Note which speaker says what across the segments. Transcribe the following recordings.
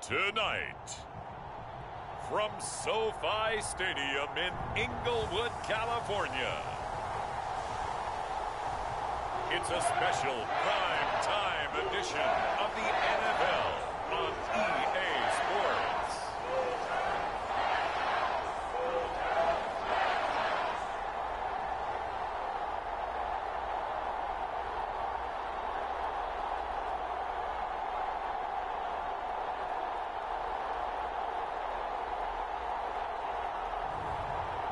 Speaker 1: Tonight, from SoFi Stadium in Inglewood, California, it's a special prime time edition of the NFL on EA Sports.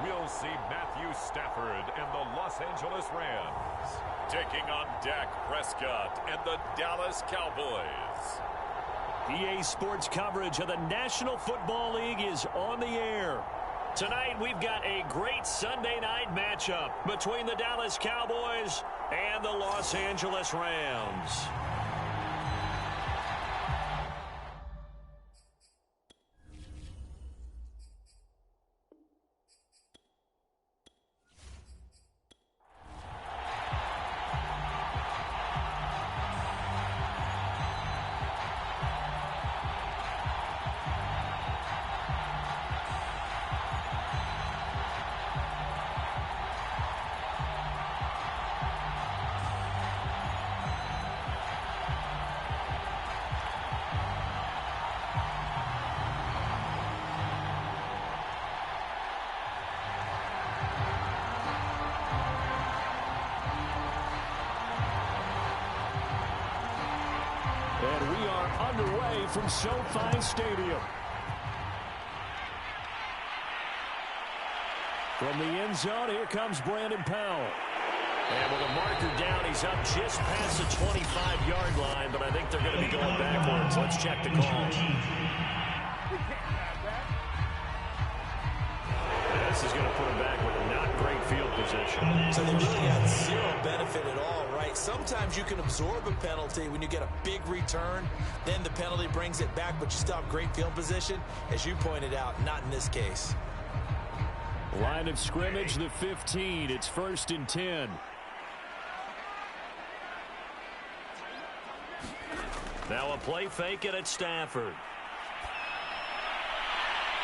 Speaker 1: We'll see Matthew Stafford and the Los Angeles Rams taking on Dak Prescott and the Dallas Cowboys.
Speaker 2: EA Sports coverage of the National Football League is on the air. Tonight we've got a great Sunday night matchup between the Dallas Cowboys and the Los Angeles Rams. And we are underway from SoFi Stadium. From the end zone, here comes Brandon Powell. And with a marker down, he's up just past the 25-yard line, but I think they're going to be going backwards. Let's check the call. This is going to put him back with a not great field position.
Speaker 3: So they really had zero benefit at all, right? Sometimes you can absorb a penalty when you get a big return. Then the penalty brings it back, but you still have great field position. As you pointed out, not in this case.
Speaker 2: Line of scrimmage, the 15. It's 1st and 10. Now a play fake it at Stafford.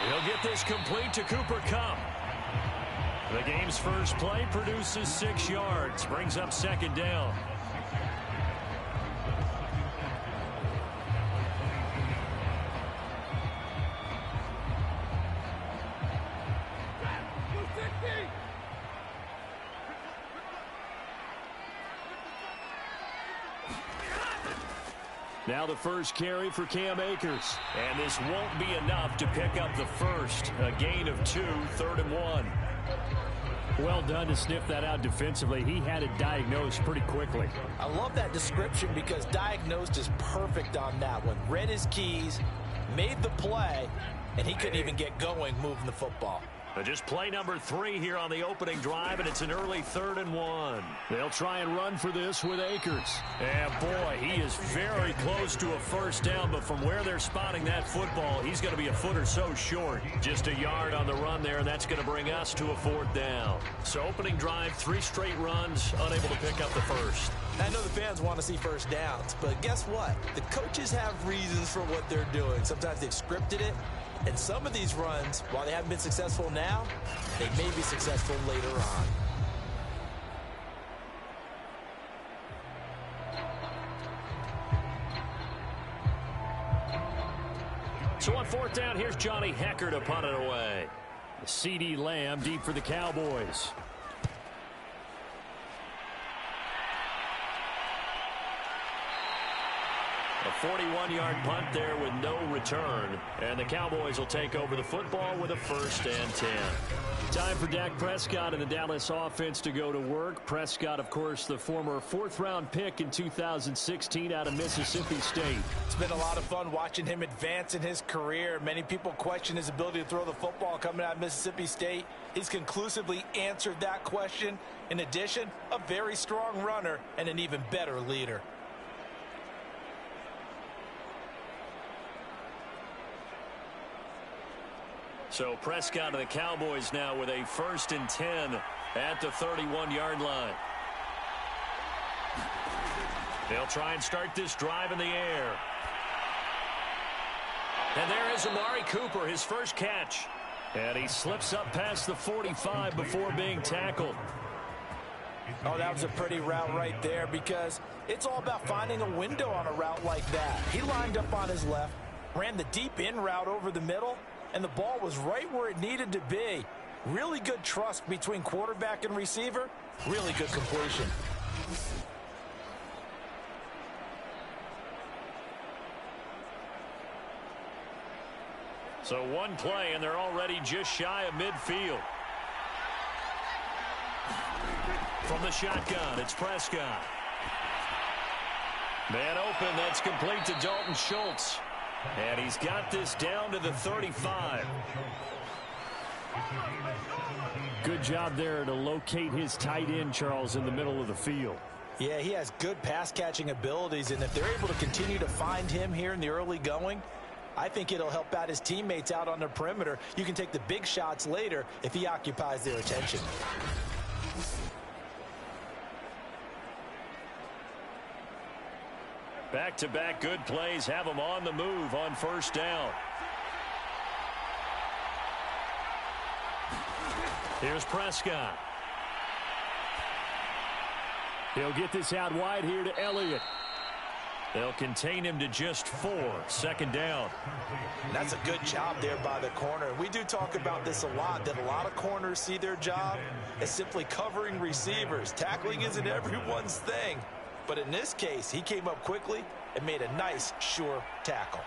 Speaker 2: He'll get this complete to Cooper Kupp. The game's first play produces 6 yards, brings up 2nd down. Now the first carry for Cam Akers. And this won't be enough to pick up the first. A gain of 2, 3rd and 1. Well done to sniff that out defensively. He had it diagnosed pretty quickly.
Speaker 3: I love that description because diagnosed is perfect on that one. Read his keys, made the play, and he couldn't even get going moving the football.
Speaker 2: Just play number 3 here on the opening drive, and it's an early 3rd and 1. They'll try and run for this with Akers. And boy, he is very close to a first down, but from where they're spotting that football, he's going to be a foot or so short. Just a yard on the run there, and that's going to bring us to a 4th down. So opening drive, 3 straight runs, unable to pick up the first.
Speaker 3: I know the fans want to see first downs, but guess what? The coaches have reasons for what they're doing. Sometimes they've scripted it. And some of these runs, while they haven't been successful now, they may be successful later on.
Speaker 2: So on 4th down, here's Johnny Hecker to punt it away. CeeDee Lamb deep for the Cowboys. A 41-yard punt there with no return. And the Cowboys will take over the football with a 1st and 10. Time for Dak Prescott and the Dallas offense to go to work. Prescott, of course, the former 4th-round pick in 2016 out of Mississippi State.
Speaker 3: It's been a lot of fun watching him advance in his career. Many people question his ability to throw the football coming out of Mississippi State. He's conclusively answered that question. In addition, a very strong runner and an even better leader.
Speaker 2: So Prescott of the Cowboys now with a 1st and 10 at the 31-yard line. They'll try and start this drive in the air. And there is Amari Cooper, his first catch. And he slips up past the 45 before being tackled.
Speaker 3: Oh, that was a pretty route right there because it's all about finding a window on a route like that. He lined up on his left, ran the deep in route over the middle, and the ball was right where it needed to be. Really good trust between quarterback and receiver. Really good completion.
Speaker 2: So one play, and they're already just shy of midfield. From the shotgun, it's Prescott. Man open, that's complete to Dalton Schultz. And he's got this down to the 35.
Speaker 4: Good job there to locate his tight end, Charles, in the middle of the field.
Speaker 3: Yeah, he has good pass-catching abilities, and if they're able to continue to find him here in the early going, I think it'll help out his teammates out on the perimeter. You can take the big shots later if he occupies their attention.
Speaker 2: Back-to-back good plays have him on the move on first down. Here's Prescott.
Speaker 4: He'll get this out wide here to Elliott.
Speaker 2: They'll contain him to just 4. Second down.
Speaker 3: That's a good job there by the corner. We do talk about this a lot, that a lot of corners see their job as simply covering receivers. Tackling isn't everyone's thing. But in this case, he came up quickly and made a nice, sure tackle.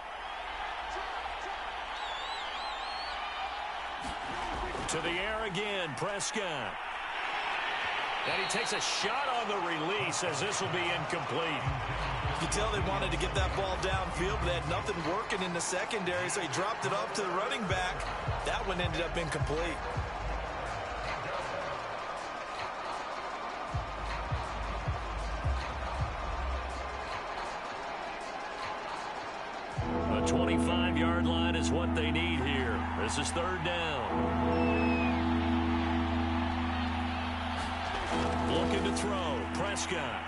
Speaker 2: To the air again, Prescott. And he takes a shot on the release as this will be incomplete.
Speaker 3: You can tell they wanted to get that ball downfield, but they had nothing working in the secondary, so he dropped it off to the running back. That one ended up incomplete.
Speaker 2: A 25-yard line is what they need here. This is third down. Looking to throw, Prescott.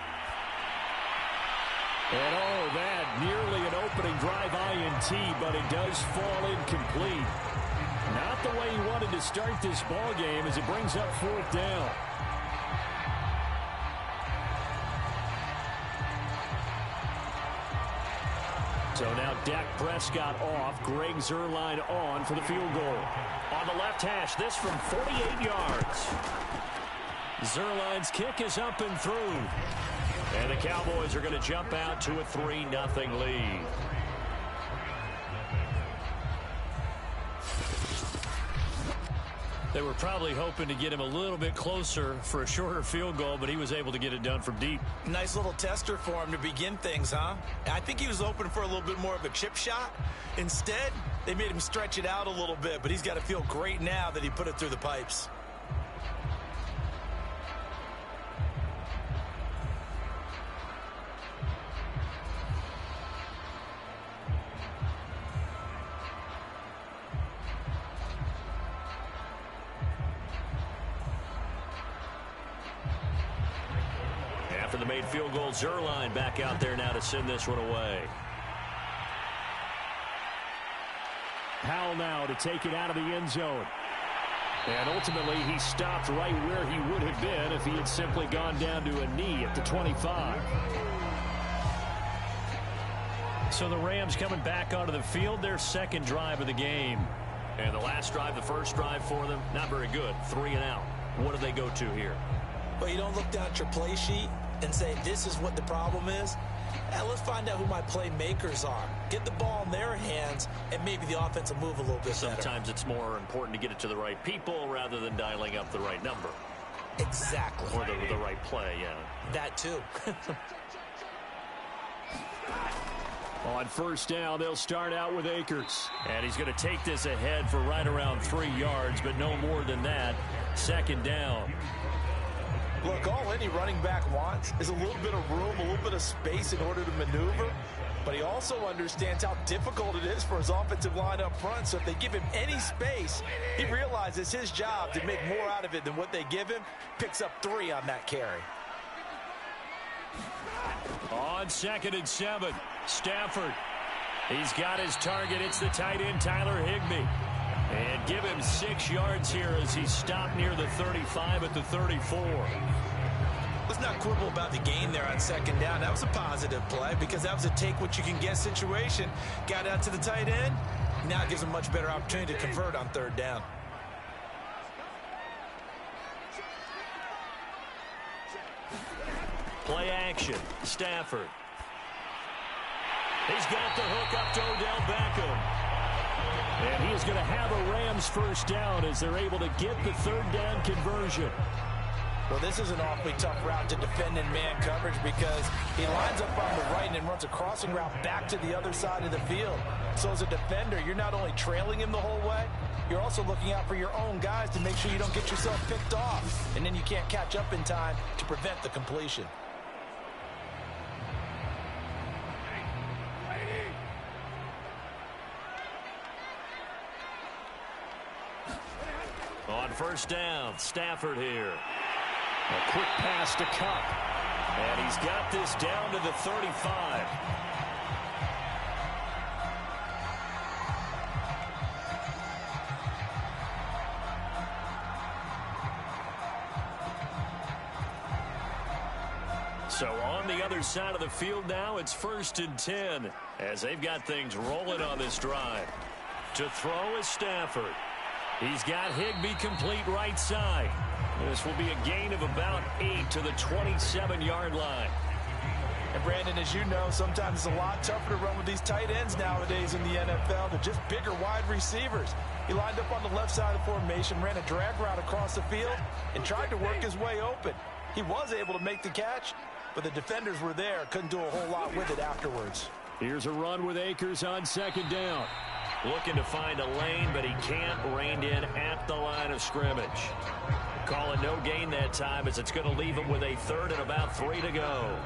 Speaker 4: And oh, that nearly an opening drive INT, but it does fall incomplete. Not the way he wanted to start this ball game as it brings up fourth down. So now Dak Prescott off, Greg Zuerlein on for the field goal.
Speaker 2: On the left hash, this from 48 yards.
Speaker 4: Zuerlein's kick is up and through.
Speaker 2: And the Cowboys are going to jump out to a 3-0 lead.
Speaker 4: They were probably hoping to get him a little bit closer for a shorter field goal, but he was able to get it done from deep.
Speaker 3: Nice little tester for him to begin things, huh? I think he was hoping for a little bit more of a chip shot. Instead, they made him stretch it out a little bit, but he's got to feel great now that he put it through the pipes.
Speaker 2: After the made field goal, Zuerlein back out there now to send this one away.
Speaker 4: Powell now to take it out of the end zone. And ultimately, he stopped right where he would have been if he had simply gone down to a knee at the 25.
Speaker 2: So the Rams coming back onto the field, their second drive of the game. And the last drive, the first drive for them, not very good. 3 and out. What do they go to here?
Speaker 3: Well, you don't look down at your play sheet and say, this is what the problem is. Let's find out who my playmakers are. Get the ball in their hands, and maybe the offense will move a little bit better.
Speaker 2: Sometimes it's more important to get it to the right people rather than dialing up the right number.
Speaker 3: Exactly.
Speaker 2: Or the right play, yeah.
Speaker 3: That too.
Speaker 4: On first down, they'll start out with Akers.
Speaker 2: And he's going to take this ahead for right around 3 yards, but no more than that. Second down.
Speaker 3: Look, all any running back wants is a little bit of room, a little bit of space in order to maneuver. But he also understands how difficult it is for his offensive line up front. So if they give him any space, he realizes his job to make more out of it than what they give him. Picks up 3 on that carry.
Speaker 4: On 2nd and 7, Stafford.
Speaker 2: He's got his target. It's the tight end, Tyler Higbee. And give him 6 yards here as he stopped near the 35 at the 34.
Speaker 3: Let's not quibble about the gain there on second down. That was a positive play because that was a take-what-you-can-get situation. Got out to the tight end. Now it gives him a much better opportunity to convert on third down.
Speaker 2: Play action. Stafford. He's got the hook up to Odell Beckham.
Speaker 4: And he is going to have a Rams first down as they're able to get the third down conversion.
Speaker 3: Well, this is an awfully tough route to defend in man coverage because he lines up on the right and then runs a crossing route back to the other side of the field. So as a defender, you're not only trailing him the whole way, you're also looking out for your own guys to make sure you don't get yourself picked off. And then you can't catch up in time to prevent the completion.
Speaker 2: On first down, Stafford here.
Speaker 4: A quick pass to Cup.
Speaker 2: And he's got this down to the 35. So on the other side of the field now, it's 1st and 10 as they've got things rolling on this drive. To throw is Stafford. He's got Higbee complete right side. This will be a gain of about 8 to the 27-yard line.
Speaker 3: And Brandon, as you know, sometimes it's a lot tougher to run with these tight ends nowadays in the NFL. They're just bigger wide receivers. He lined up on the left side of the formation, ran a drag route across the field, and tried to work his way open. He was able to make the catch, but the defenders were there. Couldn't do a whole lot with it afterwards.
Speaker 4: Here's a run with Akers on second down.
Speaker 2: Looking to find a lane, but he can't. Reined in at the line of scrimmage. Calling no gain that time as it's going to leave him with a 3rd and about 3 to go.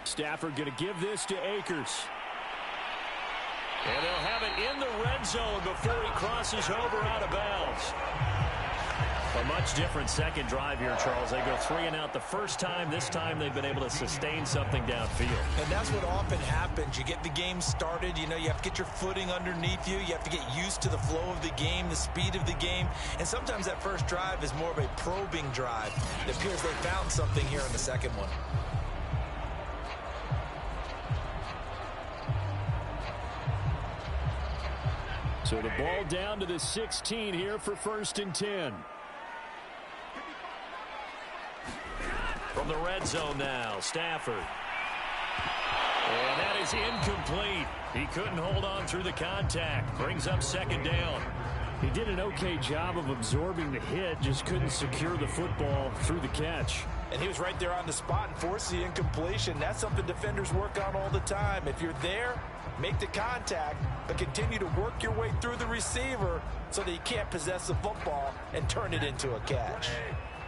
Speaker 4: Stafford going to give this to Akers.
Speaker 2: And they'll have it in the red zone before he crosses over out of bounds. A much different second drive here, Charles. They go 3 and out the first time. This time they've been able to sustain something downfield.
Speaker 3: And that's what often happens. You get the game started. You know, you have to get your footing underneath you. You have to get used to the flow of the game, the speed of the game. And sometimes that first drive is more of a probing drive. It appears they found something here in the second one.
Speaker 4: So the ball down to the 16 here for 1st and 10.
Speaker 2: From the red zone now, Stafford. And that is incomplete. He couldn't hold on through the contact. Brings up 2nd down.
Speaker 4: He did an okay job of absorbing the hit, just couldn't secure the football through the catch.
Speaker 3: And he was right there on the spot and forced the incompletion. That's something defenders work on all the time. If you're there, make the contact, but continue to work your way through the receiver so that you can't possess the football and turn it into a catch.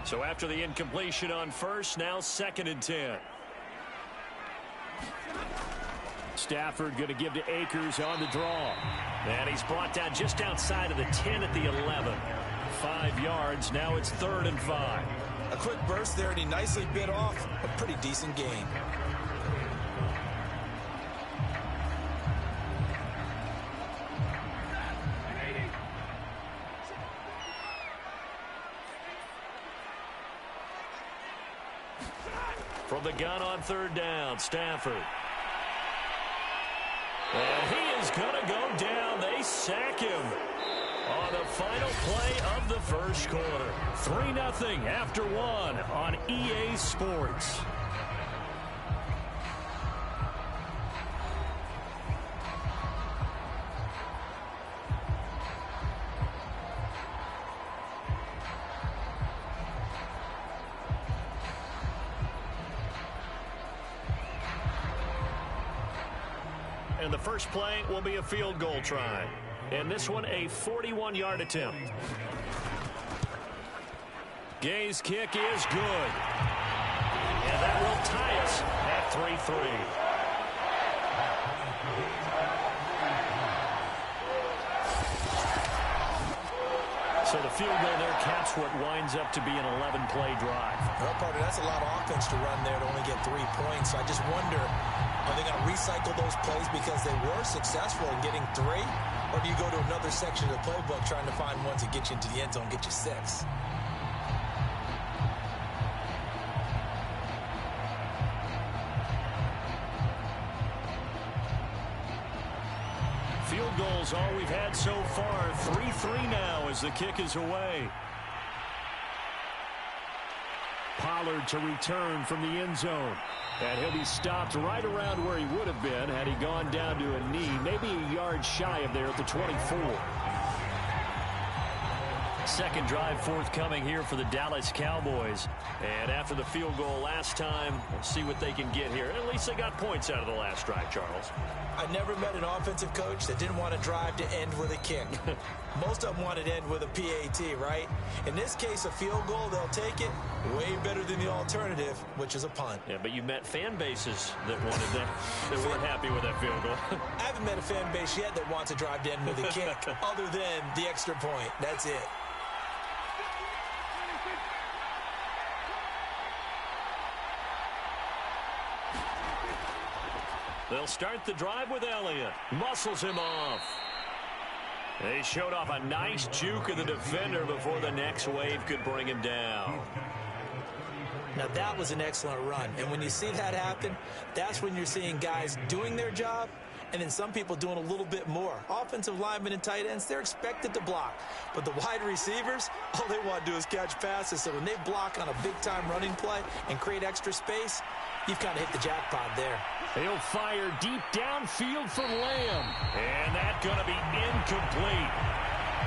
Speaker 2: So after the incompletion on first, now 2nd and 10.
Speaker 4: Stafford going to give to Akers on the draw.
Speaker 2: And he's brought down just outside of the 10 at the 11. 5 yards. Now it's 3rd and 5.
Speaker 3: A quick burst there, and he nicely bit off a pretty decent gain.
Speaker 2: From the gun on 3rd down, Stafford. And he is going to go down. They sack him on the final play of the first quarter. 3-0 after 1 on EA Sports. And the first play will be a field goal try. And this one, a 41-yard attempt. Gay's kick is good. And that will tie us at 3-3. So the field goal there caps what winds up to be an 11-play drive.
Speaker 3: Well, partner, that's a lot of offense to run there to only get 3 points. So I just wonder, are they going to recycle those plays because they were successful in getting 3? Or do you go to another section of the playbook trying to find one to get you into the end zone and get you 6?
Speaker 2: Field goals all we've had so far. 3-3 now as the kick is away. Pollard to return from the end zone. And he'll be stopped right around where he would have been had he gone down to a knee, maybe a yard shy of there at the 24. Second drive forthcoming here for the Dallas Cowboys. And after the field goal last time, we'll see what they can get here. At least they got points out of the last drive, Charles.
Speaker 3: I never met an offensive coach that didn't want to drive to end with a kick. Most of them wanted to end with a PAT, right? In this case, a field goal, they'll take it way better than the alternative, which is a punt.
Speaker 2: Yeah, but you met fan bases that wanted that, that weren't happy with that field goal.
Speaker 3: I haven't met a fan base yet that wants to drive to end with a kick other than the extra point. That's it.
Speaker 2: They'll start the drive with Elliott. Muscles him off. They showed off a nice juke of the defender before the next wave could bring him down.
Speaker 3: Now that was an excellent run. And when you see that happen, that's when you're seeing guys doing their job and then some people doing a little bit more. Offensive linemen and tight ends, they're expected to block. But the wide receivers, all they want to do is catch passes. So when they block on a big-time running play and create extra space, you've kind of hit the jackpot there.
Speaker 2: He'll fire deep downfield for Lamb. And that's going to be incomplete.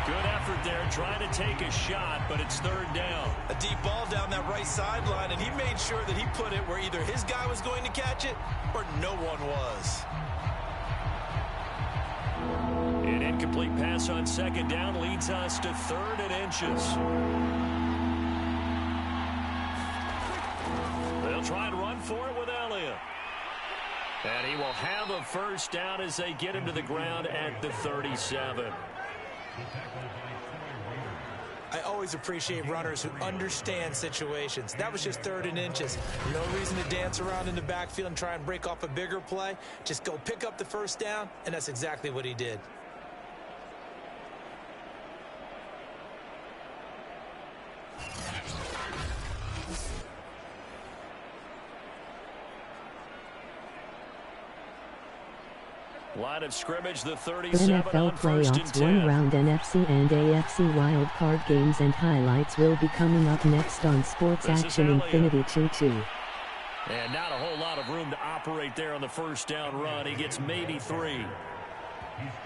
Speaker 2: Good effort there trying to take a shot, but it's third down.
Speaker 3: A deep ball down that right sideline, and he made sure that he put it where either his guy was going to catch it or no one was.
Speaker 2: An incomplete pass on second down leads us to 3rd and inches. They'll try and run for it with Elliott. And he will have a first down as they get him to the ground at the 37.
Speaker 3: I always appreciate runners who understand situations. That was just 3rd and inches. No reason to dance around in the backfield and try and break off a bigger play. Just go pick up the first down, and that's exactly what he did.
Speaker 2: Line of scrimmage, the 37
Speaker 5: NFL
Speaker 2: on 1st and
Speaker 5: playoffs
Speaker 2: 10.
Speaker 5: one-round NFC and AFC wildcard games and highlights will be coming up next on Sports Action Infinity 2-2.
Speaker 2: And not a whole lot of room to operate there on the first down run. He gets maybe 3.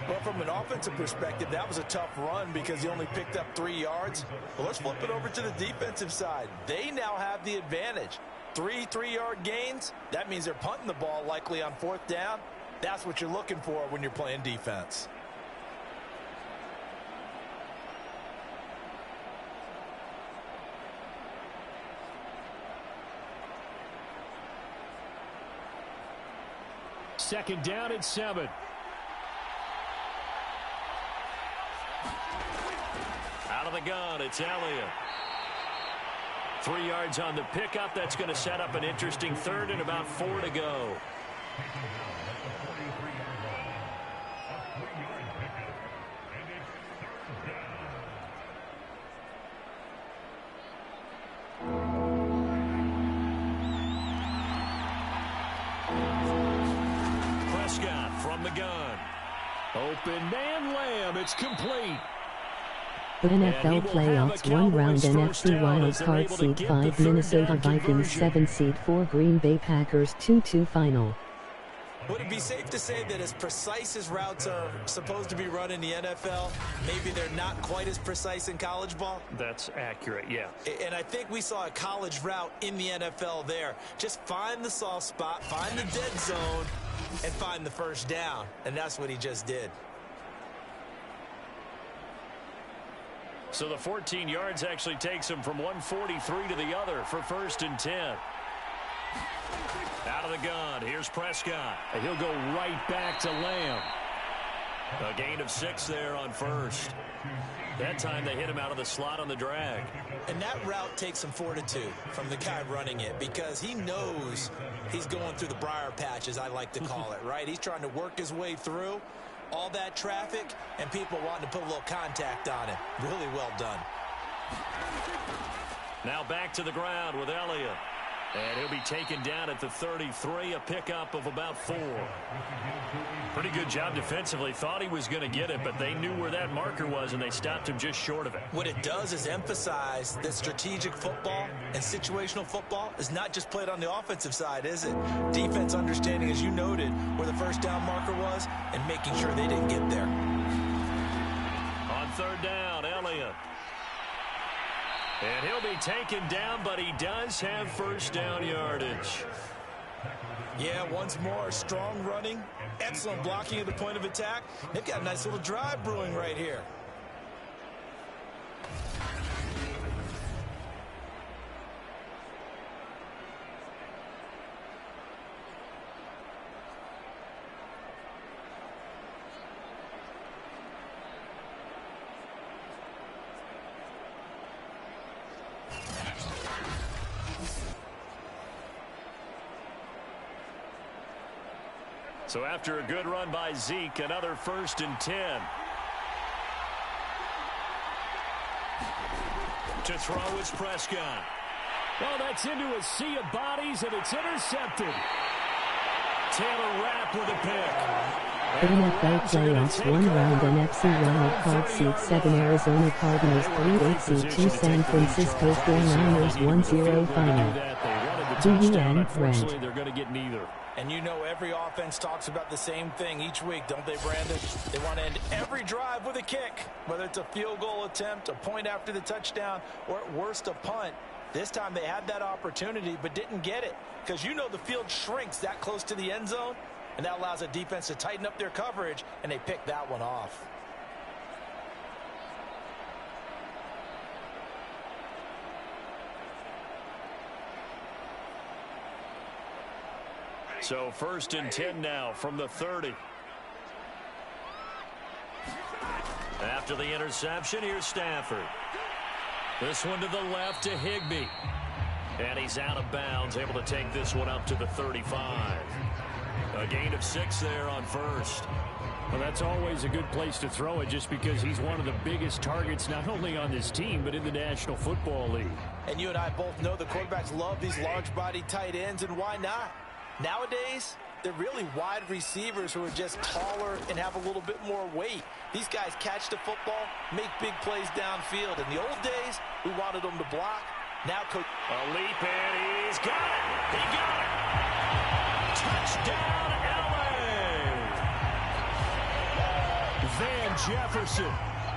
Speaker 3: Well, from an offensive perspective, that was a tough run because he only picked up 3 yards. Well, let's flip it over to the defensive side. They now have the advantage. 3 3-yard gains. That means they're punting the ball likely on 4th down. That's what you're looking for when you're playing defense.
Speaker 4: Second down and 7.
Speaker 2: Out of the gun, it's Elliott. 3 yards on the pickup. That's going to set up an interesting 3rd and about 4 to go. Prescott from the gun.
Speaker 4: Open man Lamb. It's complete.
Speaker 5: The NFL playoffs one-round NFC wildcard seed 5 Minnesota Vikings 7 seed 4 Green Bay Packers 2-2 final.
Speaker 3: Would it be safe to say that as precise as routes are supposed to be run in the NFL, maybe they're not quite as precise in college ball?
Speaker 2: That's accurate, yeah.
Speaker 3: And I think we saw a college route in the NFL there. Just find the soft spot, find the dead zone, and find the first down. And that's what he just did.
Speaker 2: So the 14 yards actually takes him from 143 to the other for 1st and 10. Out of the gun, here's Prescott.
Speaker 4: And he'll go right back to Lamb.
Speaker 2: A gain of 6 there on 1st. That time they hit him out of the slot on the drag.
Speaker 3: And that route takes some fortitude from the guy running it, because he knows he's going through the briar patch, as I like to call it, right? He's trying to work his way through all that traffic and people wanting to put a little contact on him. Really well done.
Speaker 2: Now back to the ground with Elliott. And he'll be taken down at the 33, a pickup of about 4. Pretty good job defensively. Thought he was going to get it, but they knew where that marker was, and they stopped him just short of it.
Speaker 3: What it does is emphasize that strategic football and situational football is not just played on the offensive side, is it? Defense understanding, as you noted, where the first down marker was and making sure they didn't get there.
Speaker 2: On 3rd down, Elliott. And he'll be taken down, but he does have 1st down yardage.
Speaker 3: Yeah, once more, strong running, excellent blocking at the point of attack. They've got a nice little drive brewing right here.
Speaker 2: So after a good run by Zeke, another 1st and 10. To throw is Prescott.
Speaker 4: Oh, that's into a sea of bodies, and it's intercepted.
Speaker 2: Taylor Rapp with a pick.
Speaker 5: The NFL playoffs 1 round Nfc Wildcard Seed 7 Arizona Cardinals 3-8 Seed 2 San Francisco 49ers 1-0 final. GUN Red.
Speaker 2: They're going to get neither.
Speaker 3: And you know every offense talks about the same thing each week, don't they, Brandon? They want to end every drive with a kick, whether it's a field goal attempt, a point after the touchdown, or at worst a punt. This time they had that opportunity but didn't get it, because you know the field shrinks that close to the end zone, and that allows a defense to tighten up their coverage, and they pick that one off.
Speaker 2: So 1st and 10 now from the 30. After the interception, here's Stafford. This one to the left to Higbee. And he's out of bounds, able to take this one up to the 35. A gain of 6 there on 1st.
Speaker 4: Well, that's always a good place to throw it, just because he's one of the biggest targets not only on this team but in the National Football League.
Speaker 3: And you and I both know the quarterbacks love these large-body tight ends, and why not? Nowadays, they're really wide receivers who are just taller and have a little bit more weight. These guys catch the football, make big plays downfield. In the old days, we wanted them to block. Now, coach.
Speaker 2: A leap, and he's got it. He got it. Touchdown, LA.
Speaker 4: Van Jefferson,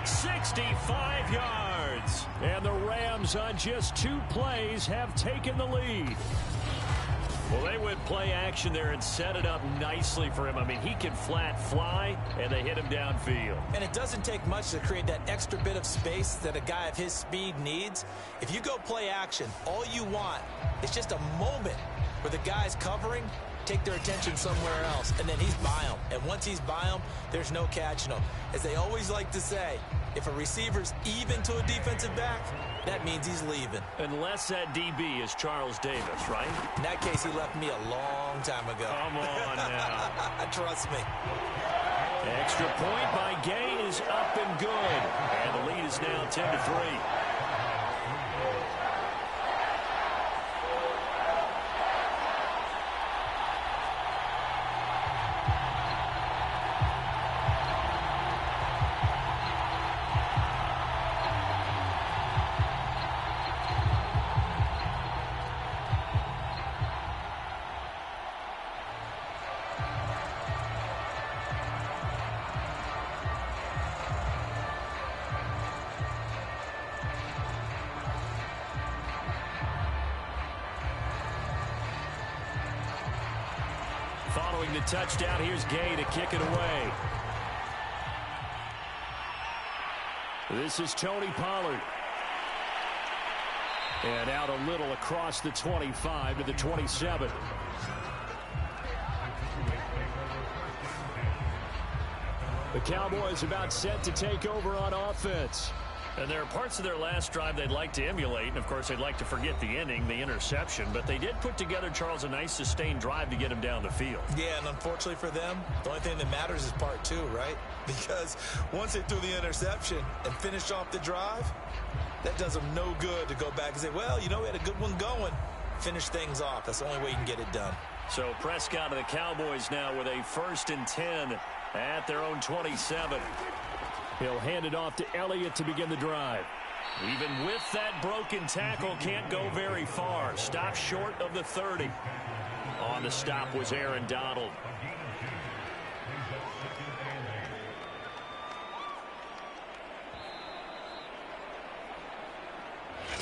Speaker 4: 65 yards. And the Rams on just 2 plays have taken the lead.
Speaker 2: Well, they went play action there and set it up nicely for him. I mean, he can flat fly, and they hit him downfield.
Speaker 3: And it doesn't take much to create that extra bit of space that a guy of his speed needs. If you go play action, all you want is just a moment where the guy's covering, take their attention somewhere else, and then he's by him. And once he's by him, there's no catching him. As they always like to say, if a receiver's even to a defensive back, that means he's leaving.
Speaker 2: Unless that DB is Charles Davis, right?
Speaker 3: In that case, he left me a long time ago.
Speaker 2: Come on now.
Speaker 3: Trust me.
Speaker 2: Extra point by Gay is up and good. And the lead is now 10-3. Following the touchdown, here's Gay to kick it away. This is Tony Pollard. And out a little across the 25 to the 27. The Cowboys about set to take over on offense. And there are parts of their last drive they'd like to emulate. And, of course, they'd like to forget the ending, the interception. But they did put together, Charles, a nice sustained drive to get him down the field.
Speaker 3: Yeah, and unfortunately for them, the only thing that matters is part two, right? Because once they threw the interception and finished off the drive, that does them no good to go back and say, well, you know, we had a good one going. Finish things off. That's the only way you can get it done.
Speaker 2: So Prescott and the Cowboys now with a 1st and 10 at their own 27. He'll hand it off to Elliott to begin the drive. Even with that broken tackle, can't go very far. Stop short of the 30. On the stop was Aaron Donald.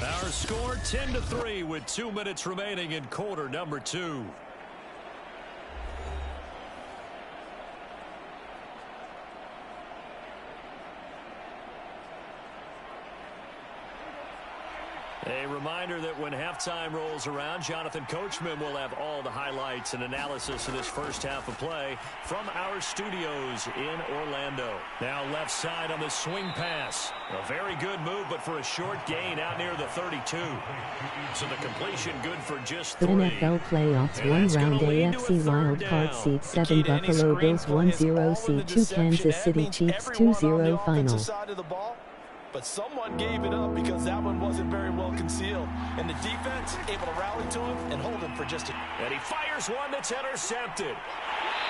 Speaker 2: Our score 10-3 with 2 minutes remaining in quarter number 2. A reminder that when halftime rolls around, Jonathan Coachman will have all the highlights and analysis of this first half of play from our studios in Orlando. Now left side on the swing pass. A very good move, but for a short gain out near the 32. So the completion good for just 3.
Speaker 5: NFL playoffs 1 round AFC Wildcard seed 7 Buffalo Bills 1-0 seed 2 Kansas City Chiefs 2-0 final.
Speaker 3: But someone gave it up because that one wasn't very well concealed. And the defense able to rally to him and hold him for just a...
Speaker 2: And he fires one that's intercepted.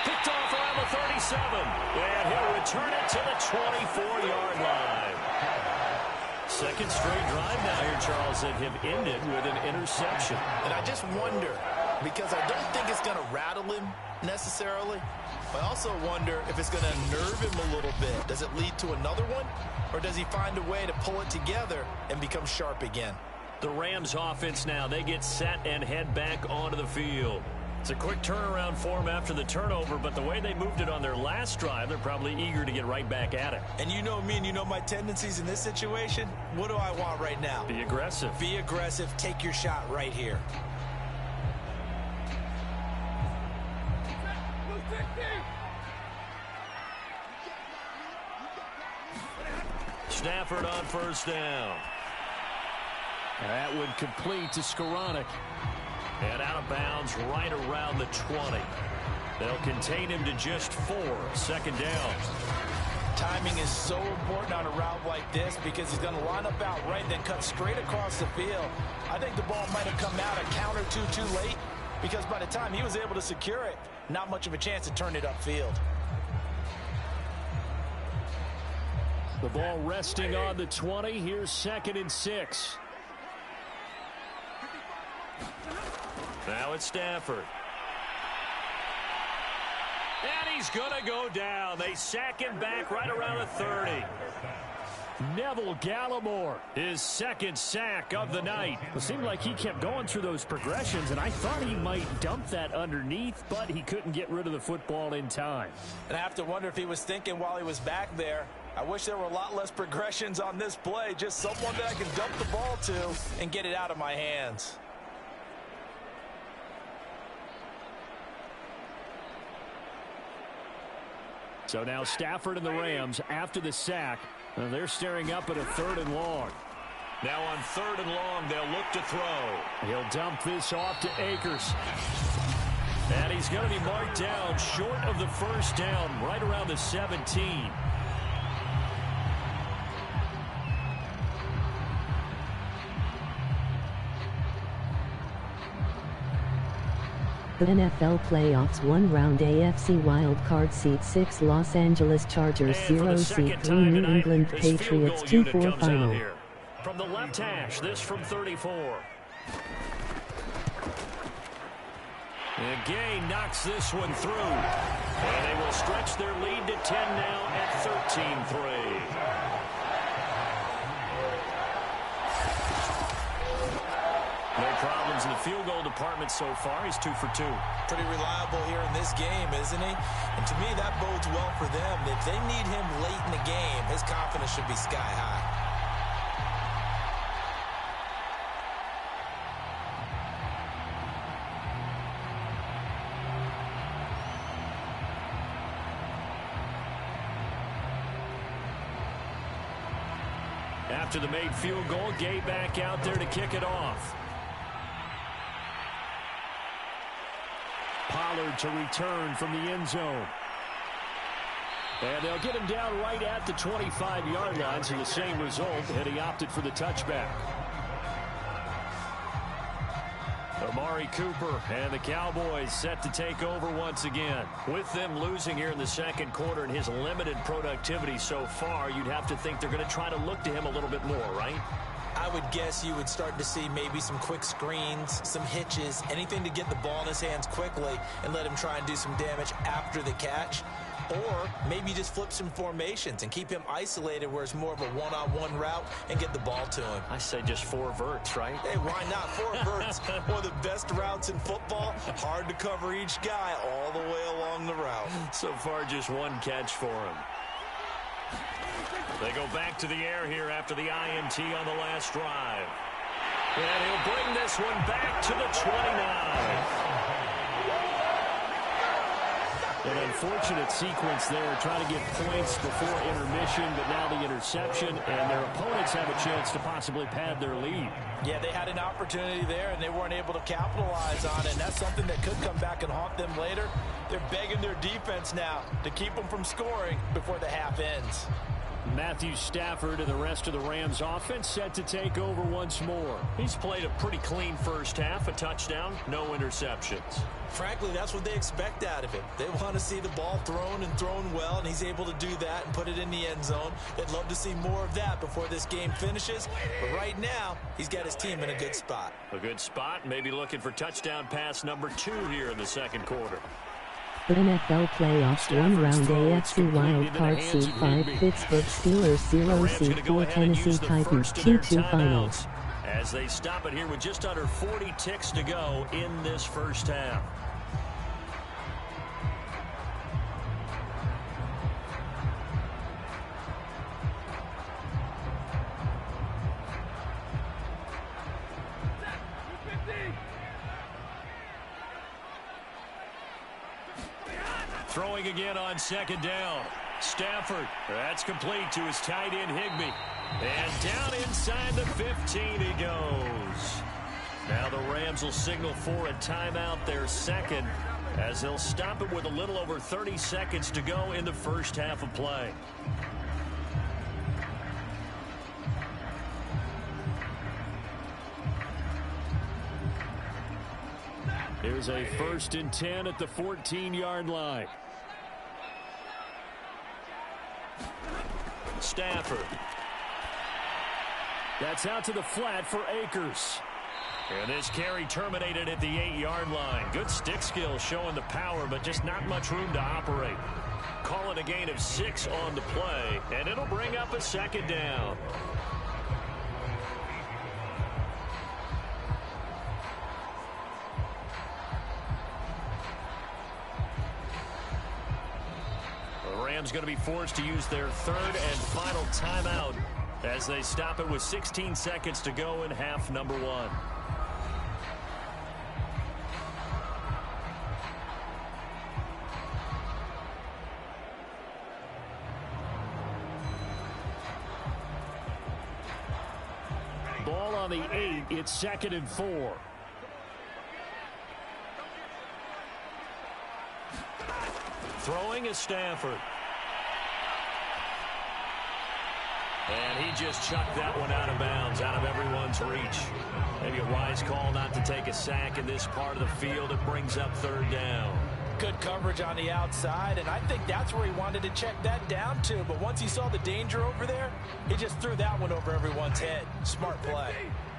Speaker 2: Picked off around the 37. And he'll return it to the 24-yard line. Second straight drive now here, Charles, that have ended with an interception.
Speaker 3: And I just wonder, because I don't think it's going to rattle him necessarily. But I also wonder if it's going to nerve him a little bit. Does it lead to another one? Or does he find a way to pull it together and become sharp again?
Speaker 2: The Rams offense now, they get set and head back onto the field. It's a quick turnaround for them after the turnover, but the way they moved it on their last drive, they're probably eager to get right back at it.
Speaker 3: And you know me and you know my tendencies in this situation. What do I want right now?
Speaker 2: Be aggressive.
Speaker 3: Be aggressive. Take your shot right here.
Speaker 2: Stafford on first down. That would complete to Skoranek. And out of bounds right around the 20. They'll contain him to just 4. Second down.
Speaker 3: Timing is so important on a route like this because he's going to line up out right, then cut straight across the field. I think the ball might have come out a count or two too late because by the time he was able to secure it, not much of a chance to turn it upfield.
Speaker 2: The ball resting on the 20. Here's 2nd and 6. Now it's Stafford. And he's going to go down. They sack him back right around the 30. Neville Gallimore, his 2nd sack of the night.
Speaker 4: It seemed like he kept going through those progressions, and I thought he might dump that underneath, but he couldn't get rid of the football in time.
Speaker 3: And I have to wonder if he was thinking while he was back there, I wish there were a lot less progressions on this play, just someone that I can dump the ball to and get it out of my hands.
Speaker 4: So now Stafford and the Rams, after the sack, they're staring up at a 3rd and long.
Speaker 2: Now on 3rd and long, they'll look to throw.
Speaker 4: He'll dump this off to Akers.
Speaker 2: And he's going to be marked down short of the first down, right around the 17.
Speaker 5: The NFL playoffs 1 round AFC Wildcard seed 6 Los Angeles Chargers 0 seed 3 New England Patriots 2-4 final.
Speaker 2: From the left hash, this from 34. And Gay knocks this one through. And they will stretch their lead to 10 now at 13-3. No problems in the field goal department so far. He's 2 for 2.
Speaker 3: Pretty reliable here in this game, isn't he? And to me, that bodes well for them. If they need him late in the game, his confidence should be sky high.
Speaker 2: After the made field goal, Gay back out there to kick it off. Pollard to return from the end zone. And they'll get him down right at the 25-yard line, so the same result, and he opted for the touchback. Amari Cooper and the Cowboys set to take over once again. With them losing here in the second quarter and his limited productivity so far, you'd have to think they're going to try to look to him a little bit more, right?
Speaker 3: I would guess you would start to see maybe some quick screens, some hitches, anything to get the ball in his hands quickly and let him try and do some damage after the catch. Or maybe just flip some formations and keep him isolated where it's more of a one-on-one route and get the ball to him.
Speaker 2: I say just 4 verts, right?
Speaker 3: Hey, why not? 4 verts, one of the best routes in football. Hard to cover each guy all the way along the route.
Speaker 2: So far, just 1 catch for him. They go back to the air here after the INT on the last drive. And he'll bring this one back to the 29. An unfortunate sequence there, trying to get points before intermission, but now the interception, and their opponents have a chance to possibly pad their lead.
Speaker 3: Yeah, they had an opportunity there, and they weren't able to capitalize on it, and that's something that could come back and haunt them later. They're begging their defense now to keep them from scoring before the half ends.
Speaker 2: Matthew Stafford and the rest of the Rams offense set to take over once more. He's played a pretty clean first half, a touchdown, no interceptions.
Speaker 3: Frankly, that's what they expect out of him. They want to see the ball thrown and thrown well, and he's able to do that and put it in the end zone. They'd love to see more of that before this game finishes, but right now, he's got his team in a good spot.
Speaker 2: A good spot, maybe looking for touchdown pass number 2 here in the second quarter.
Speaker 5: NFL Playoffs 1 round AFC Wildcard Seed 5 Pittsburgh Steelers 0 Seed 4 Tennessee Titans 2-2 Finals.
Speaker 2: As they stop it here with just under 40 ticks to go in this first half. Throwing again on second down. Stafford, that's complete to his tight end Higbee. And down inside the 15 he goes. Now the Rams will signal for a timeout, their second, as they'll stop it with a little over 30 seconds to go in the first half of play. Here's a 1st and 10 at the 14-yard line. Stafford. That's out to the flat for Akers. And this carry terminated at the 8-yard line. Good stick skill showing the power, but just not much room to operate. Calling a gain of 6 on the play, and it'll bring up a second down. Rams going to be forced to use their 3rd and final timeout as they stop it with 16 seconds to go in half number 1. Ball on the 8. It's 2nd and 4. Throwing is Stafford. And he just chucked that one out of bounds, out of everyone's reach. Maybe a wise call not to take a sack in this part of the field. It brings up 3rd down.
Speaker 3: Good coverage on the outside, and I think that's where he wanted to check that down to. But once he saw the danger over there, he just threw that one over everyone's head. Smart play.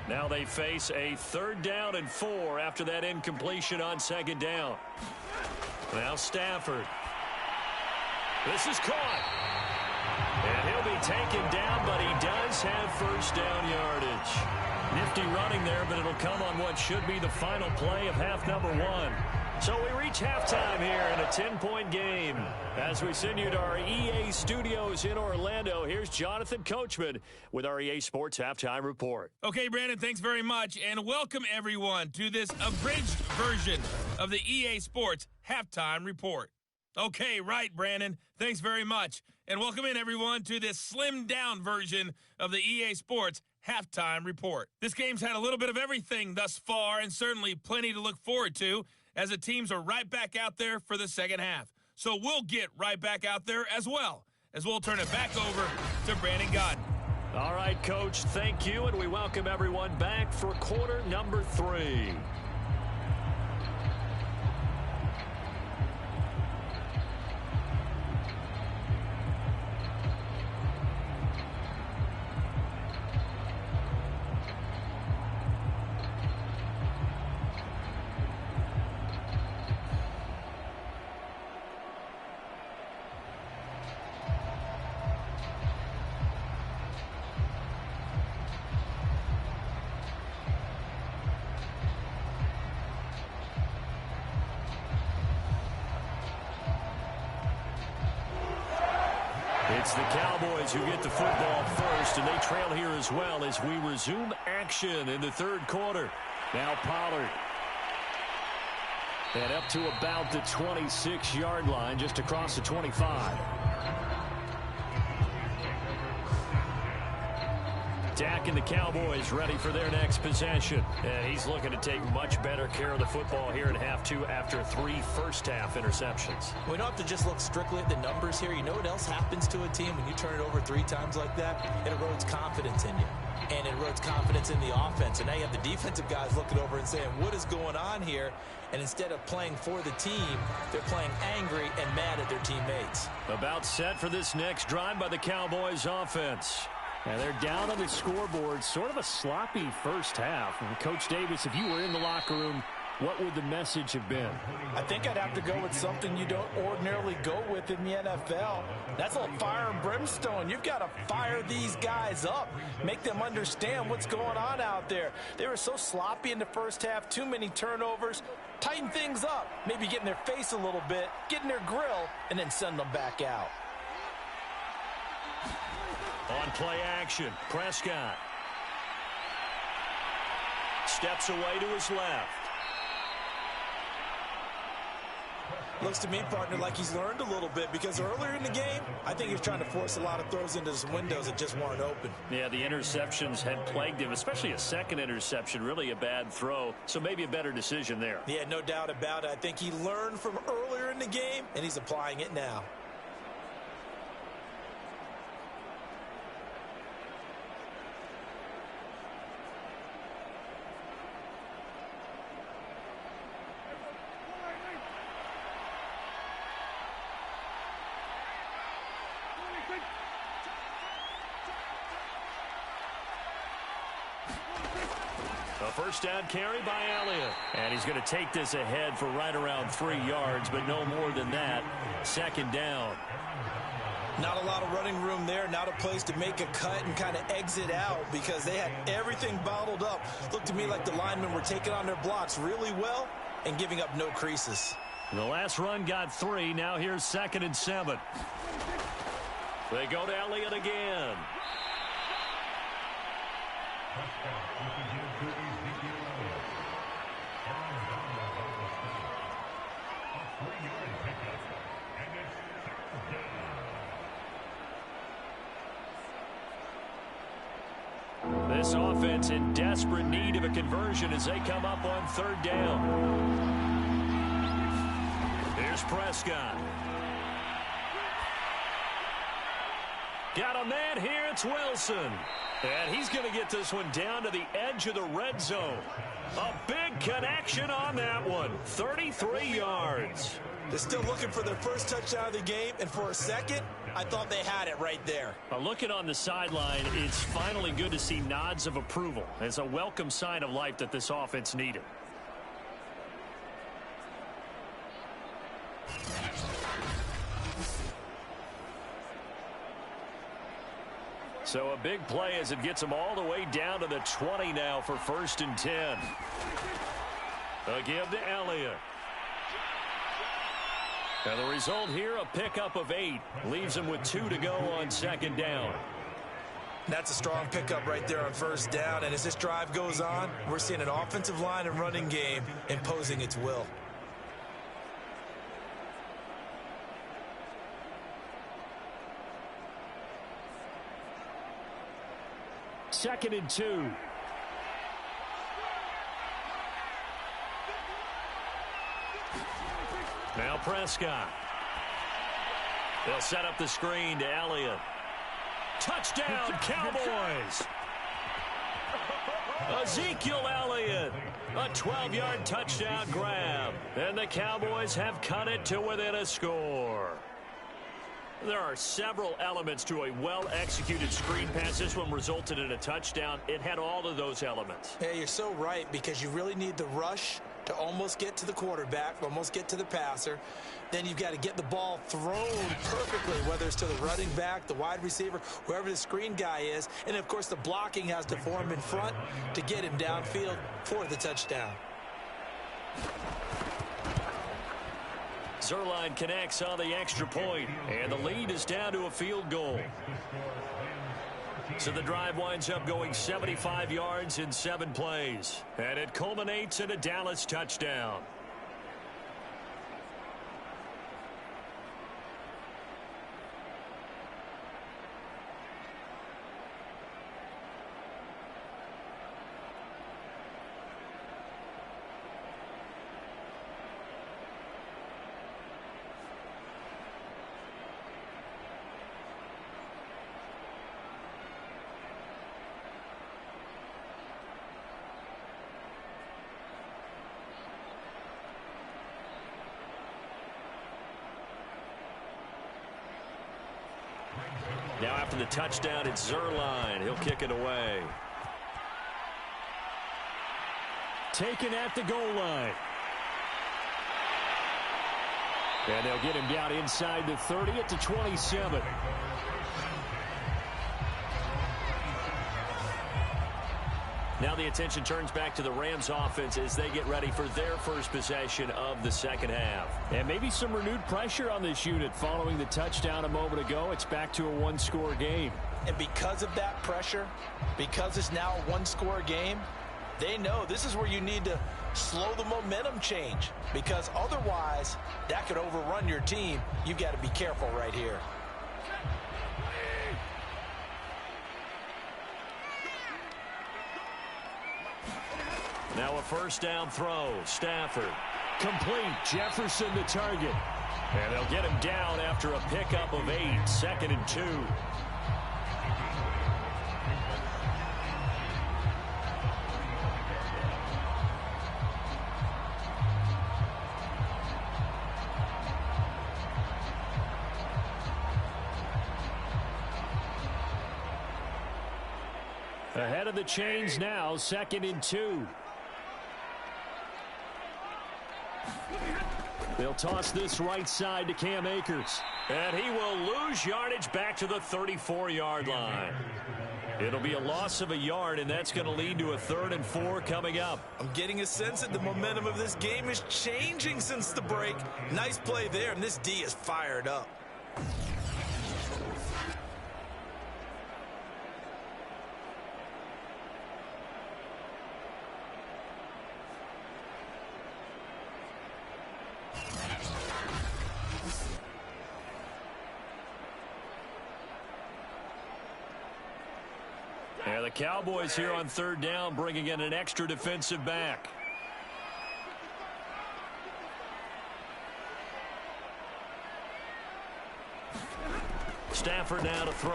Speaker 2: Now they face a 3rd down and 4 after that incompletion on 2nd down. Now Stafford. This is caught. And he'll be taken down, but he does have first down yardage. Nifty running there, but it'll come on what should be the final play of half number 1. So we reach halftime here in a 10-point game. As we send you to our EA studios in Orlando, here's Jonathan Coachman with our EA Sports Halftime Report.
Speaker 6: Okay, Brandon, thanks very much, and welcome everyone to this abridged version of the EA Sports Halftime Report. Okay, right, Brandon, thanks very much, and welcome in everyone to this slimmed-down version of the EA Sports Halftime Report. This game's had a little bit of everything thus far, and certainly plenty to look forward to, as the teams are right back out there for the second half. So we'll get right back out there as well, as we'll turn it back over to Brandon Godden.
Speaker 2: All right, Coach, thank you, and we welcome everyone back for quarter number 3. It's the Cowboys who get the football first, and they trail here as well as we resume action in the third quarter. Now Pollard. And up to about the 26-yard line, just across the 25. Dak and the Cowboys ready for their next possession. And he's looking to take much better care of the football here in half 2 after 3 first-half interceptions.
Speaker 3: We don't have to just look strictly at the numbers here. You know what else happens to a team when you turn it over 3 times like that? It erodes confidence in you. And it erodes confidence in the offense. And now you have the defensive guys looking over and saying, what is going on here? And instead of playing for the team, they're playing angry and mad at their teammates.
Speaker 2: About set for this next drive by the Cowboys offense. And they're down on the scoreboard. Sort of a sloppy first half. And Coach Davis, if you were in the locker room, what would the message have been?
Speaker 3: I think I'd have to go with something you don't ordinarily go with in the NFL. That's a fire and brimstone. You've got to fire these guys up. Make them understand what's going on out there. They were so sloppy in the first half. Too many turnovers. Tighten things up. Maybe get in their face a little bit. Get in their grill. And then send them back out.
Speaker 2: On play action, Prescott. Steps away to his left.
Speaker 3: Looks to me, partner, like he's learned a little bit, because earlier in the game, I think he was trying to force a lot of throws into some windows that just weren't open.
Speaker 2: Yeah, the interceptions had plagued him, especially a second interception, really a bad throw, so maybe a better decision there.
Speaker 3: Yeah, no doubt about it. I think he learned from earlier in the game, and he's applying it now.
Speaker 2: First down carry by Elliott. And he's going to take this ahead for right around 3 yards, but no more than that. Second down.
Speaker 3: Not a lot of running room there. Not a place to make a cut and kind of exit out, because they had everything bottled up. Looked to me like the linemen were taking on their blocks really well and giving up no creases.
Speaker 2: The last run got 3. Now here's 2nd and 7. They go to Elliott again. This offense in desperate need of a conversion as they come up on 3rd down. Here's Prescott. Got a man here. It's Wilson. And he's going to get this one down to the edge of the red zone. A big connection on that one. 33 yards.
Speaker 3: They're still looking for their first touchdown of the game, and for a second, I thought they had it right there.
Speaker 2: Looking on the sideline, it's finally good to see nods of approval. It's a welcome sign of life that this offense needed. So a big play as it gets them all the way down to the 20 now for 1st and 10. Again to Elliott. And the result here, a pickup of 8. Leaves him with 2 to go on 2nd down.
Speaker 3: That's a strong pickup right there on 1st down. And as this drive goes on, we're seeing an offensive line and running game imposing its will.
Speaker 4: Second and 2.
Speaker 2: Now Prescott. They'll set up the screen to Elliott. Touchdown, Cowboys! Ezekiel Elliott, a 12-yard touchdown grab. And the Cowboys have cut it to within a score. There are several elements to a well-executed screen pass. This one resulted in a touchdown. It had all of those elements.
Speaker 3: Yeah, you're so right, because you really need the rush to almost get to the quarterback, almost get to the passer. Then you've got to get the ball thrown perfectly, whether it's to the running back, the wide receiver, whoever the screen guy is. And, of course, the blocking has to form in front to get him downfield for the touchdown.
Speaker 2: Zerline connects on the extra point, and the lead is down to a field goal. So the drive winds up going 75 yards in 7 plays, and it culminates in a Dallas touchdown. Now after the touchdown, it's Zerline. He'll kick it away.
Speaker 4: Taken at the goal line. And they'll get him down inside the 30 at the 27.
Speaker 2: Now the attention turns back to the Rams offense as they get ready for their first possession of the second half.
Speaker 4: And maybe some renewed pressure on this unit following the touchdown a moment ago. It's back to a one-score game.
Speaker 3: And because of that pressure, because it's now a one-score game, they know this is where you need to slow the momentum change, because otherwise that could overrun your team. You've got to be careful right here.
Speaker 2: Now a first down throw. Stafford.
Speaker 4: Complete. Jefferson the target.
Speaker 2: And they'll get him down after a pickup of 8. 2nd and 2.
Speaker 4: Ahead of the chains now. 2nd and 2. They'll toss this right side to Cam Akers.
Speaker 2: And he will lose yardage back to the 34-yard line. It'll be a loss of a yard, and that's going to lead to a 3rd and 4 coming up.
Speaker 3: I'm getting a sense that the momentum of this game is changing since the break. Nice play there, and this D is fired up.
Speaker 2: And the Cowboys here on 3rd down, bringing in an extra defensive back. Stafford now to throw.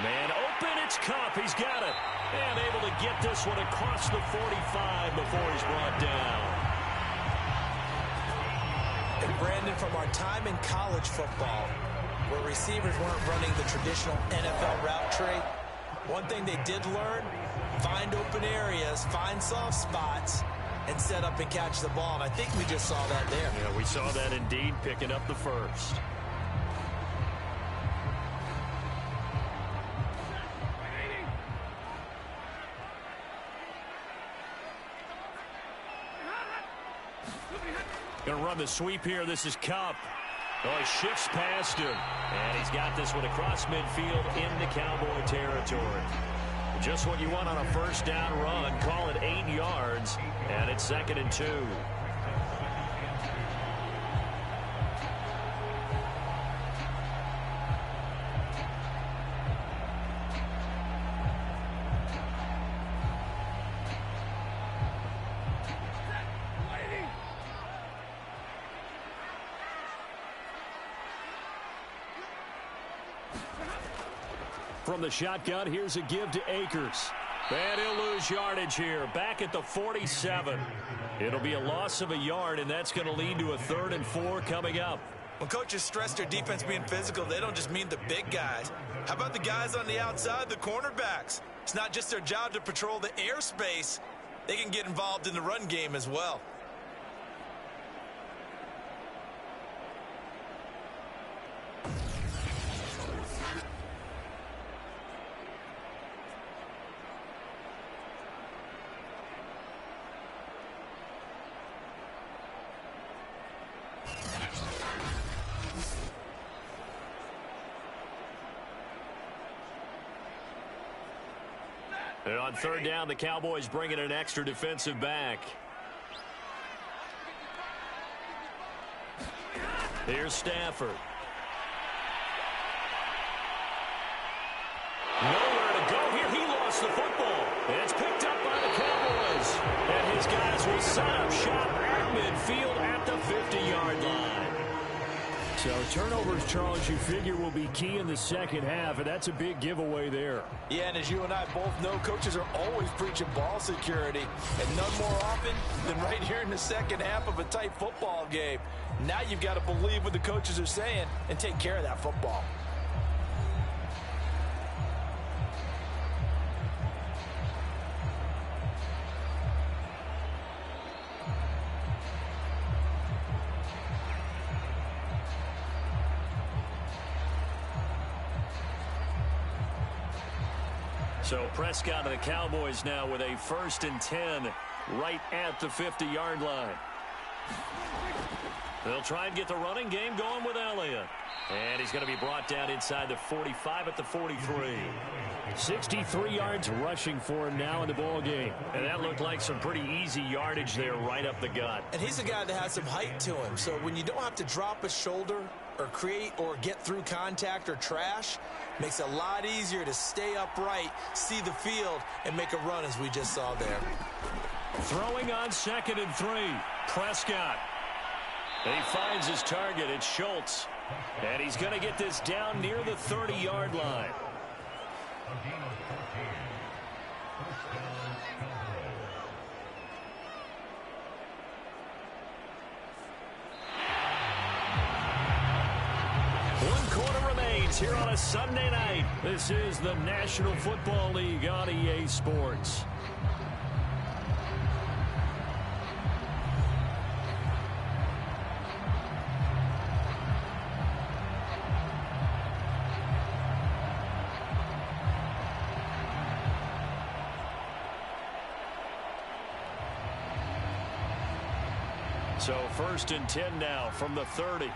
Speaker 2: Man open, it's Kupp. He's got it. And able to get this one across the 45 before he's brought down.
Speaker 3: And Brandon, from our time in college football, where receivers weren't running the traditional NFL route tree, one thing they did learn, find open areas, find soft spots, and set up and catch the ball. And I think we just saw that there.
Speaker 2: Yeah, we saw that indeed, picking up the first. Going to run the sweep here. This is Kupp. Oh, he shifts past him. And he's got this one across midfield into Cowboy territory. Just what you want on a first down run. Call it 8 yards. And it's 2nd and 2. From the shotgun, here's a give to Akers. And he'll lose yardage here. Back at the 47. It'll be a loss of a yard, and that's going to lead to a 3rd and 4 coming up.
Speaker 3: When coaches stress their defense being physical, they don't just mean the big guys. How about the guys on the outside, the cornerbacks? It's not just their job to patrol the airspace. They can get involved in the run game as well.
Speaker 2: And on 3rd down, the Cowboys bring in an extra defensive back. Here's Stafford. Nowhere to go here. He lost the football. And it's picked up by the Cowboys. And his guys will set up shop at midfield at the 50-yard line.
Speaker 4: So turnovers, Charles, you figure will be key in the second half, and that's a big giveaway there.
Speaker 3: Yeah, and as you and I both know, coaches are always preaching ball security, and none more often than right here in the second half of a tight football game. Now you've got to believe what the coaches are saying and take care of that football.
Speaker 2: So Prescott and the Cowboys now with a 1st and 10 right at the 50-yard line. They'll try and get the running game going with Elliott. And he's going to be brought down inside the 45 at the 43.
Speaker 4: 63 yards rushing for him now in the ball game.
Speaker 2: And that looked like some pretty easy yardage there right up the gut.
Speaker 3: And he's a guy that has some height to him. So when you don't have to drop a shoulder or create or get through contact or trash, makes it a lot easier to stay upright, see the field, and make a run as we just saw there.
Speaker 2: Throwing on 2nd and 3. Prescott. And he finds his target. It's Schultz. And he's going to get this down near the 30-yard line. Here on a Sunday night. This is the National Football League on EA Sports. So 1st and 10 now from the 30.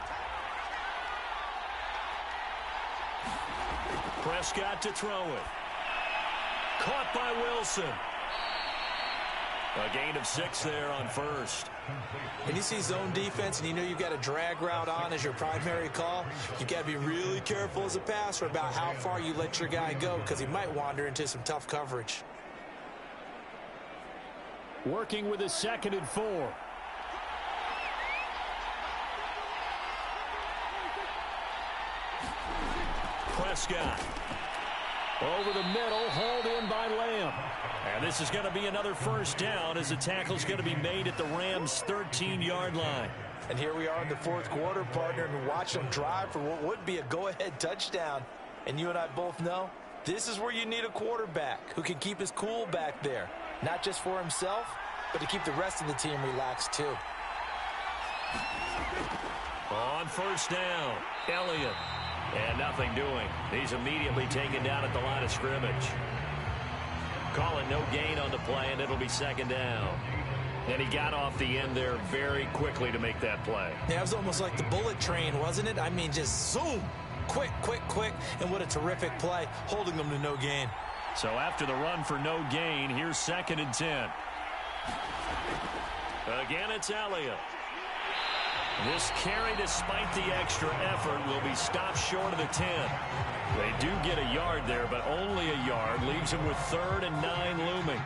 Speaker 2: Prescott to throw it. Caught by Wilson. A gain of 6 there on 1st.
Speaker 3: When you see zone defense and you know you've got a drag route on as your primary call, you've got to be really careful as a passer about how far you let your guy go because he might wander into some tough coverage.
Speaker 4: Working with a 2nd and 4.
Speaker 2: Prescott. Over the middle, hauled in by Lamb. And this is going to be another 1st down as the tackle's going to be made at the Rams' 13-yard line.
Speaker 3: And here we are in the 4th quarter, partner, and watch them drive for what would be a go-ahead touchdown. And you and I both know this is where you need a quarterback who can keep his cool back there. Not just for himself, but to keep the rest of the team relaxed too.
Speaker 2: On 1st down, Elliott. And nothing doing. He's immediately taken down at the line of scrimmage. Call it no gain on the play, and it'll be 2nd down. And he got off the end there very quickly to make that play.
Speaker 3: Yeah, it was almost like the bullet train, wasn't it? I mean, just zoom. Quick, quick, quick. And what a terrific play, holding them to no gain.
Speaker 2: So after the run for no gain, here's 2nd and 10. Again, it's Elliott. This carry, despite the extra effort, will be stopped short of the 10. They do get a yard there, but only a yard. Leaves them with 3rd and 9 looming.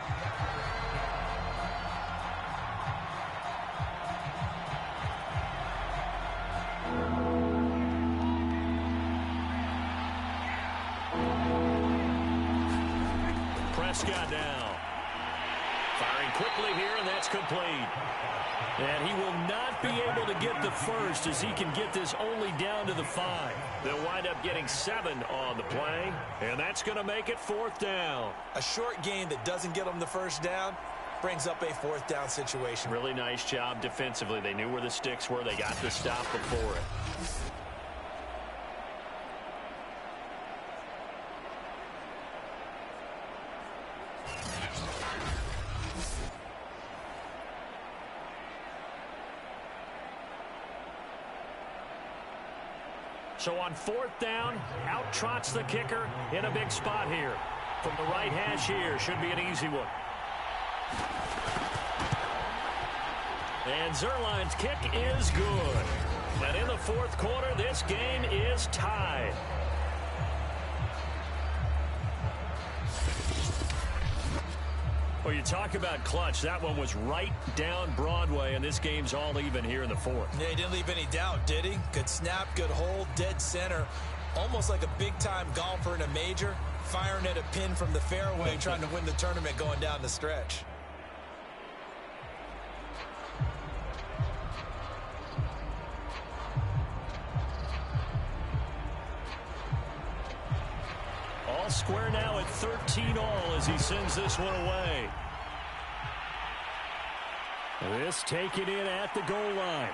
Speaker 2: Prescott now. Firing quickly here, and that's complete. And he will not be able to get the first as he can get this only down to the 5. They'll wind up getting 7 on the play, and that's going to make it 4th down.
Speaker 3: A short gain that doesn't get them the first down brings up a 4th down situation.
Speaker 2: Really nice job defensively. They knew where the sticks were. They got the stop before it. So on 4th down, out trots the kicker in a big spot here. From the right hash here, should be an easy one. And Zerline's kick is good. And in the 4th quarter, this game is tied. Well, you talk about clutch. That one was right down Broadway, and this game's all even here in the 4th.
Speaker 3: Yeah, he didn't leave any doubt, did he? Good snap, good hold, dead center. Almost like a big-time golfer in a major, firing at a pin from the fairway, trying to win the tournament going down the stretch.
Speaker 2: All square now at 13 all as he sends this one away. This taken in at the goal line.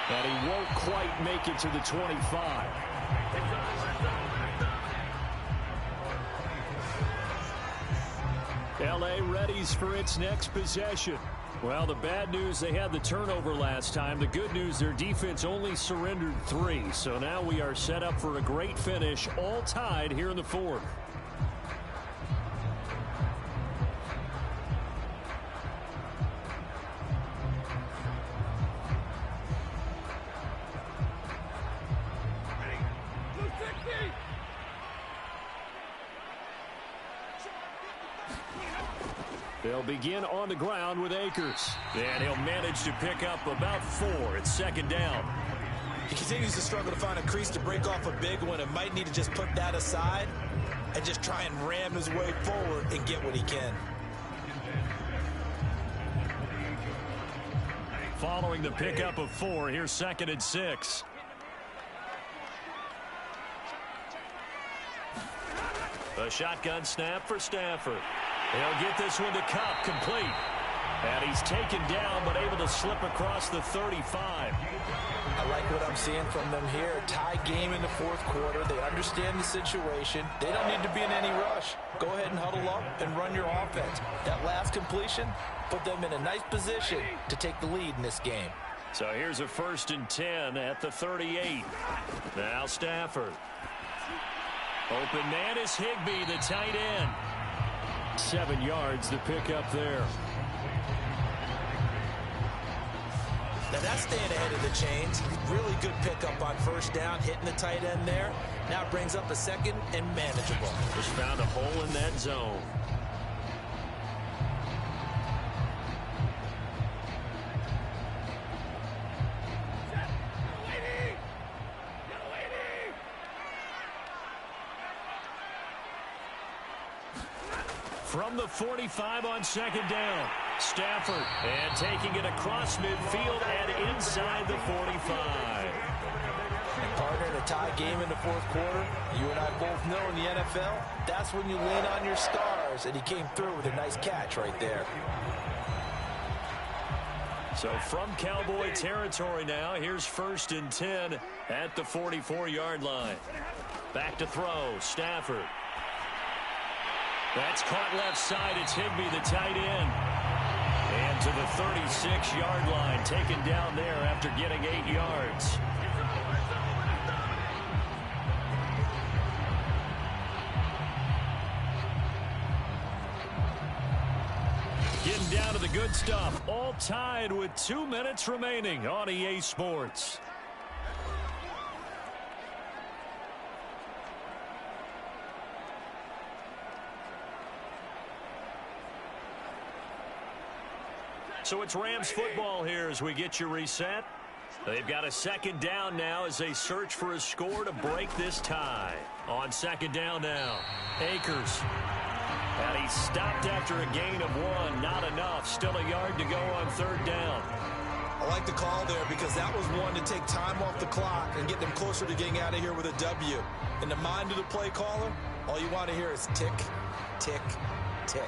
Speaker 2: And he won't quite make it to the 25. L.A. readies for its next possession. Well, the bad news, they had the turnover last time. The good news, their defense only surrendered 3. So now we are set up for a great finish, all tied here in the 4th. They'll begin on the ground with Akers. And he'll manage to pick up about 4. It's 2nd down.
Speaker 3: He continues to struggle to find a crease to break off a big one and might need to just put that aside and just try and ram his way forward and get what he can.
Speaker 2: Following the pickup of 4, here's 2nd and 6. A shotgun snap for Stafford. He'll get this one to Cup, complete. And he's taken down, but able to slip across the 35.
Speaker 3: I like what I'm seeing from them here. Tie game in the 4th quarter. They understand the situation. They don't need to be in any rush. Go ahead and huddle up and run your offense. That last completion put them in a nice position to take the lead in this game.
Speaker 2: So here's a 1st and 10 at the 38. Now Stafford. Open man is Higbee, the tight end. 7 yards to pick up there.
Speaker 3: Now that's staying ahead of the chains. Really good pickup on 1st down, hitting the tight end there. Now it brings up a 2nd and manageable.
Speaker 2: Just found a hole in that zone. From the 45 on 2nd down, Stafford, and taking it across midfield and inside the 45.
Speaker 3: And partner, in a tie game in the 4th quarter, you and I both know in the NFL, that's when you lean on your stars, and he came through with a nice catch right there.
Speaker 2: So from Cowboy territory now, here's 1st and 10 at the 44-yard line. Back to throw, Stafford. That's caught left side. It's Higbee, the tight end. to the 36-yard line, taken down there after getting 8 yards. Getting down to the good stuff, all tied with 2 minutes remaining on EA Sports. So it's Rams football here as we get you reset. They've got a second down now as they search for a score to break this tie. On second down now, Akers. And he stopped after a gain of 1. Not enough. Still a yard to go on third down.
Speaker 3: I like the call there because that was one to take time off the clock and get them closer to getting out of here with a W. In the mind of the play caller, all you want to hear is tick, tick, tick.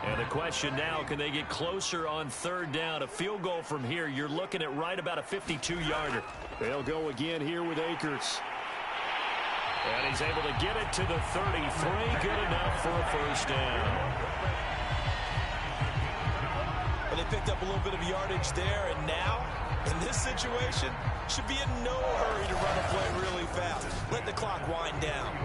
Speaker 2: And the question now, can they get closer on third down? A field goal from here, you're looking at right about a 52-yarder.
Speaker 4: They'll go again here with Akers.
Speaker 2: And he's able to get it to the 33. Good enough for a first down.
Speaker 3: But they picked up a little bit of yardage there, and now, in this situation, should be in no hurry to run a play really fast. Let the clock wind down.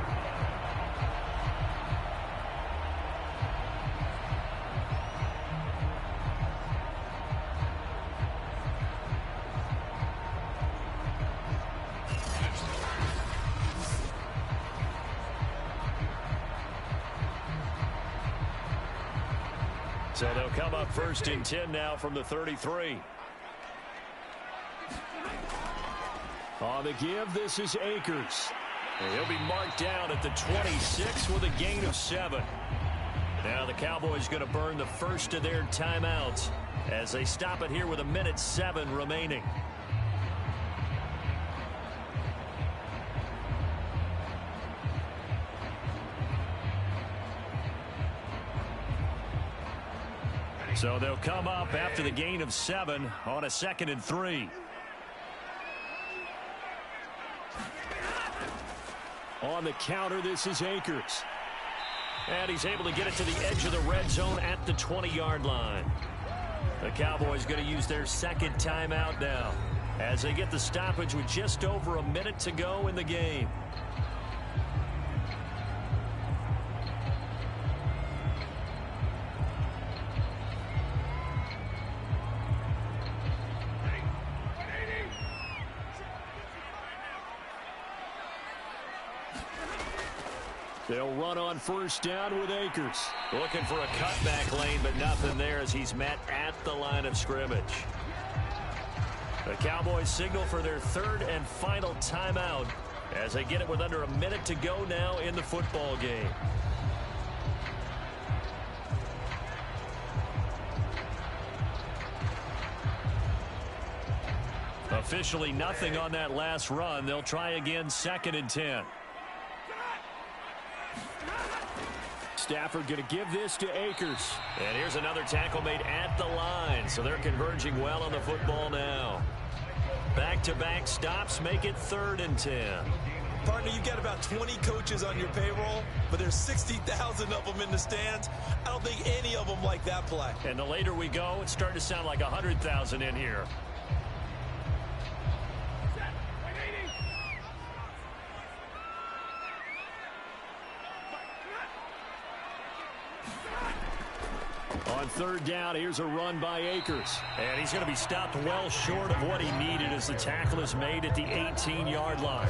Speaker 2: So they'll come up first and 10 now from the 33.
Speaker 4: On the give, this is Akers.
Speaker 2: And he'll be marked down at the 26 with a gain of 7. Now the Cowboys going to burn the first of their timeouts as they stop it here with 1:07 remaining. So they'll come up after the gain of 7 on a 2nd and 3.
Speaker 4: On the counter, this is Akers.
Speaker 2: And he's able to get it to the edge of the red zone at the 20-yard line. The Cowboys going to use their second timeout now as they get the stoppage with just over a minute to go in the game.
Speaker 4: They'll run on first down with Akers.
Speaker 2: Looking for a cutback lane, but nothing there as he's met at the line of scrimmage. The Cowboys signal for their third and final timeout as they get it with under a minute to go now in the football game. Officially nothing on that last run. They'll try again 2nd and 10.
Speaker 4: Stafford going to give this to Akers.
Speaker 2: And here's another tackle made at the line, so they're converging well on the football now. Back-to-back stops make it 3rd and 10.
Speaker 3: Partner, you've got about 20 coaches on your payroll, but there's 60,000 of them in the stands. I don't think any of them like that play.
Speaker 2: And the later we go, it's starting to sound like 100,000 in here.
Speaker 4: On third down, here's a run by Akers.
Speaker 2: And he's going to be stopped well short of what he needed as the tackle is made at the 18-yard line.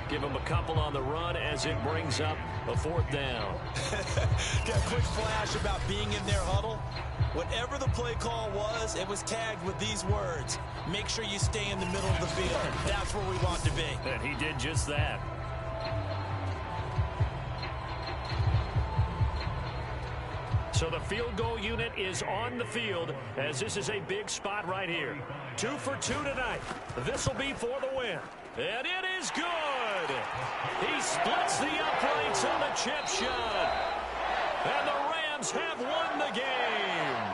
Speaker 2: Give him a couple on the run as it brings up a 4th down.
Speaker 3: Got a quick flash about being in their huddle. Whatever the play call was, it was tagged with these words: make sure you stay in the middle of the field. That's where we want to be.
Speaker 2: And he did just that. So the field goal unit is on the field as this is a big spot right here. 2 for 2 tonight. This will be for the win. And it is good. He splits the uprights on the chip shot. And the Rams have won the game.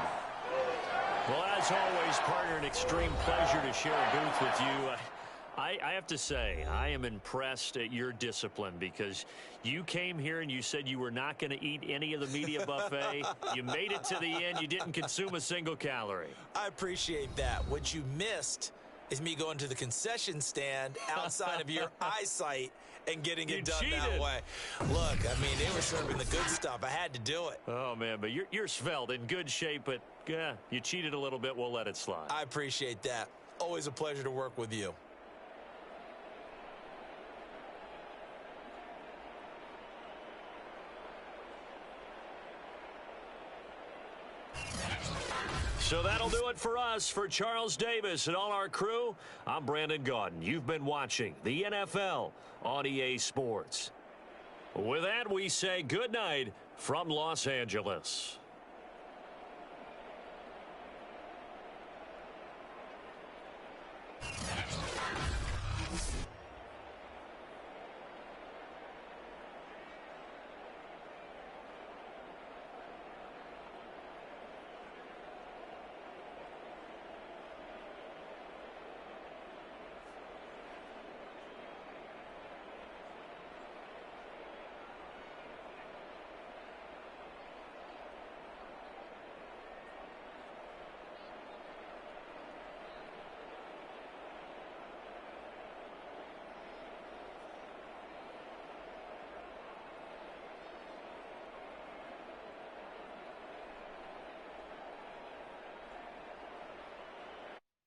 Speaker 2: Well, as always, partner, an extreme pleasure to share a booth with you. I have to say, I am impressed at your discipline because you came here and you said you were not going to eat any of the media buffet. You made it to the end. You didn't consume a single calorie.
Speaker 3: I appreciate that. What you missed is me going to the concession stand outside of your eyesight and getting it done that way. Look, I mean, they were serving the good stuff. I had to do it.
Speaker 2: Oh, man, but you're svelte, in good shape, but you cheated a little bit. We'll let it slide.
Speaker 3: I appreciate that. Always a pleasure to work with you.
Speaker 2: So that'll do it for us. For Charles Davis and all our crew, I'm Brandon Gaudin. You've been watching the NFL on EA Sports. With that, we say good night from Los Angeles.